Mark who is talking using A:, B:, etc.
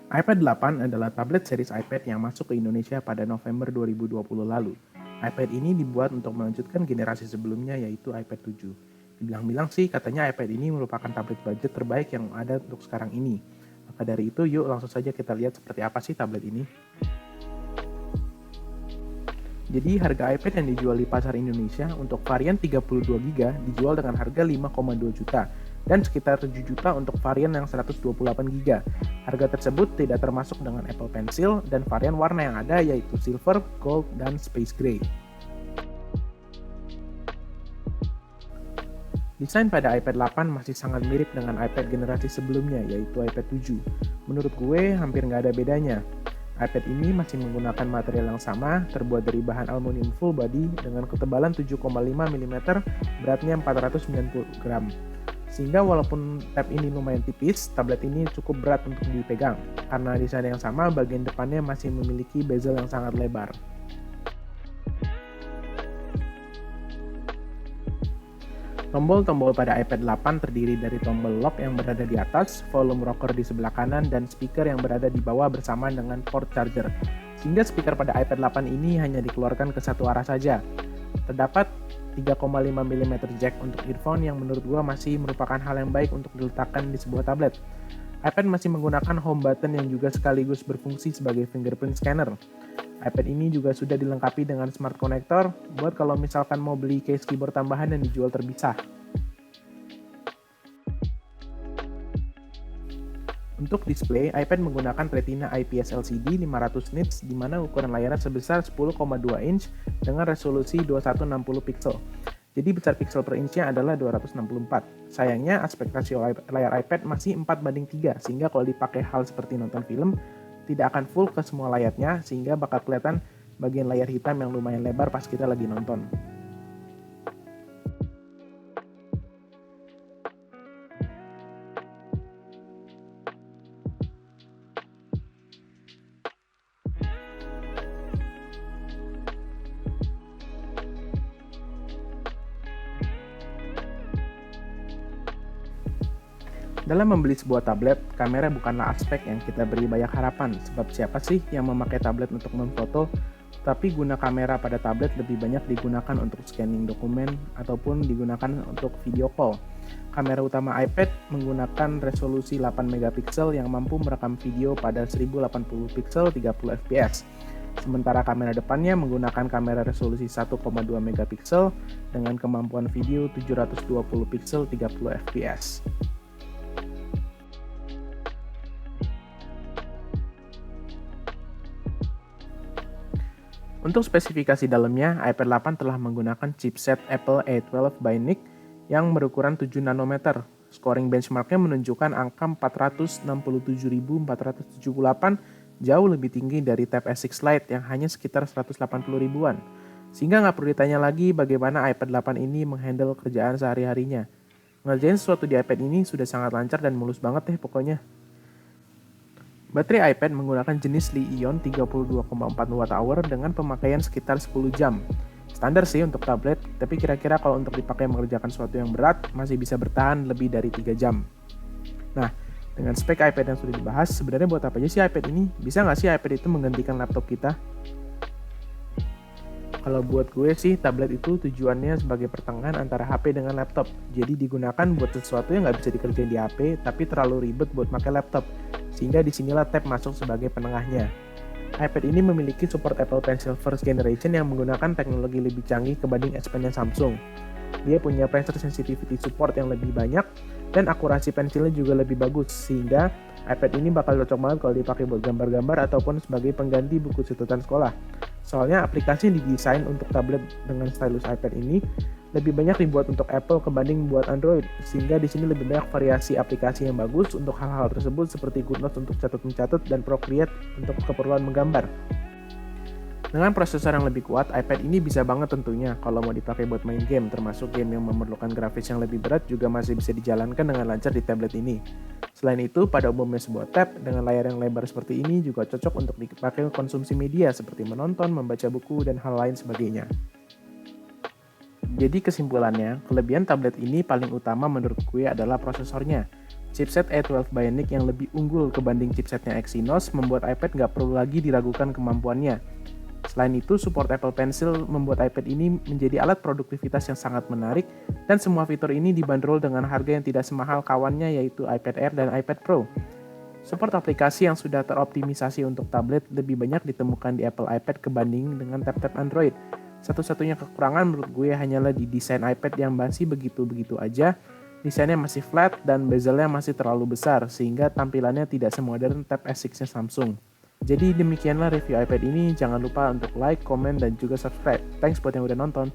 A: iPad 8 adalah tablet series iPad yang masuk ke Indonesia pada November 2020 lalu. iPad ini dibuat untuk melanjutkan generasi sebelumnya yaitu iPad 7. Dibilang-bilang sih katanya iPad ini merupakan tablet budget terbaik yang ada untuk sekarang ini. Maka dari itu yuk langsung saja kita lihat seperti apa sih tablet ini. Jadi harga iPad yang dijual di pasar Indonesia untuk varian 32GB dijual dengan harga 5,2 juta dan sekitar 7 juta untuk varian yang 128GB. Harga tersebut tidak termasuk dengan Apple Pencil dan varian warna yang ada yaitu silver, gold, dan space gray. Desain pada iPad 8 masih sangat mirip dengan iPad generasi sebelumnya yaitu iPad 7. Menurut gue hampir nggak ada bedanya. iPad ini masih menggunakan material yang sama, terbuat dari bahan aluminium full body dengan ketebalan 7,5 mm, beratnya 490 gram. Sehingga walaupun tab ini lumayan tipis, tablet ini cukup berat untuk dipegang. Karena desain yang sama, bagian depannya masih memiliki bezel yang sangat lebar. Tombol-tombol pada iPad 8 terdiri dari tombol lock yang berada di atas, volume rocker di sebelah kanan, dan speaker yang berada di bawah bersama dengan port charger. Sehingga speaker pada iPad 8 ini hanya dikeluarkan ke satu arah saja. Terdapat 3,5 mm jack untuk earphone yang menurut gua masih merupakan hal yang baik untuk diletakkan di sebuah tablet. iPad masih menggunakan home button yang juga sekaligus berfungsi sebagai fingerprint scanner. iPad ini juga sudah dilengkapi dengan smart connector buat kalau misalkan mau beli case keyboard tambahan yang dijual terpisah. Untuk display, iPad menggunakan Retina IPS LCD 500 nits di mana ukuran layarnya sebesar 10,2 inch dengan resolusi 2160 pixel. Jadi besar pixel per inchnya adalah 264. Sayangnya aspek rasio layar iPad masih 4:3 sehingga kalau dipakai hal seperti nonton film tidak akan full ke semua layarnya sehingga bakal kelihatan bagian layar hitam yang lumayan lebar pas kita lagi nonton. Dalam membeli sebuah tablet, kamera bukanlah aspek yang kita beri banyak harapan, sebab siapa sih yang memakai tablet untuk memfoto, tapi guna kamera pada tablet lebih banyak digunakan untuk scanning dokumen ataupun digunakan untuk video call. Kamera utama iPad menggunakan resolusi 8 megapiksel yang mampu merekam video pada 1080 pixel 30 fps. Sementara kamera depannya menggunakan kamera resolusi 1,2 megapiksel dengan kemampuan video 720 pixel 30 fps. Untuk spesifikasi dalamnya, iPad 8 telah menggunakan chipset Apple A12 Bionic yang berukuran 7 nanometer. Scoring benchmarknya menunjukkan angka 467.478, jauh lebih tinggi dari Tab S6 Lite yang hanya sekitar 180 ribuan. Sehingga nggak perlu ditanya lagi bagaimana iPad 8 ini menghandle kerjaan sehari-harinya. Ngerjain sesuatu di iPad ini sudah sangat lancar dan mulus banget deh pokoknya. Baterai iPad menggunakan jenis Li-ion 32,4 Wh dengan pemakaian sekitar 10 jam. Standar sih untuk tablet, tapi kira-kira kalau untuk dipakai mengerjakan sesuatu yang berat, masih bisa bertahan lebih dari 3 jam. Nah, dengan spek iPad yang sudah dibahas, sebenarnya buat apa aja sih iPad ini? Bisa nggak sih iPad itu menggantikan laptop kita? Kalau buat gue sih, tablet itu tujuannya sebagai pertengahan antara HP dengan laptop. Jadi digunakan buat sesuatu yang nggak bisa dikerjain di HP, tapi terlalu ribet buat pakai laptop. Sehingga disinilah tab masuk sebagai penengahnya. iPad ini memiliki support Apple Pencil First Generation yang menggunakan teknologi lebih canggih kebanding S Pen yang Samsung. Dia punya pressure sensitivity support yang lebih banyak, dan akurasi pensilnya juga lebih bagus, sehingga iPad ini bakal cocok banget kalau dipakai buat gambar-gambar ataupun sebagai pengganti buku catatan sekolah. Soalnya aplikasi yang didesain untuk tablet dengan stylus iPad ini lebih banyak dibuat untuk Apple kebanding buat Android, sehingga di sini lebih banyak variasi aplikasi yang bagus untuk hal-hal tersebut seperti GoodNotes untuk catat-mencatat dan Procreate untuk keperluan menggambar. Dengan prosesor yang lebih kuat, iPad ini bisa banget tentunya kalau mau dipakai buat main game, termasuk game yang memerlukan grafis yang lebih berat juga masih bisa dijalankan dengan lancar di tablet ini. Selain itu, pada umumnya sebuah tab dengan layar yang lebar seperti ini juga cocok untuk dipakai konsumsi media seperti menonton, membaca buku, dan hal lain sebagainya. Jadi kesimpulannya, kelebihan tablet ini paling utama menurut gue adalah prosesornya. Chipset A12 Bionic yang lebih unggul kebanding chipsetnya Exynos membuat iPad nggak perlu lagi diragukan kemampuannya. Selain itu, support Apple Pencil membuat iPad ini menjadi alat produktivitas yang sangat menarik, dan semua fitur ini dibanderol dengan harga yang tidak semahal kawannya, yaitu iPad Air dan iPad Pro. Support aplikasi yang sudah teroptimisasi untuk tablet lebih banyak ditemukan di Apple iPad kebanding dengan tab-tab Android. Satu-satunya kekurangan menurut gue hanyalah di desain iPad yang masih begitu-begitu aja. Desainnya masih flat dan bezelnya masih terlalu besar, sehingga tampilannya tidak semodern Tab S6-nya Samsung. Jadi demikianlah review iPad ini, jangan lupa untuk like, komen, dan juga subscribe. Thanks buat yang udah nonton.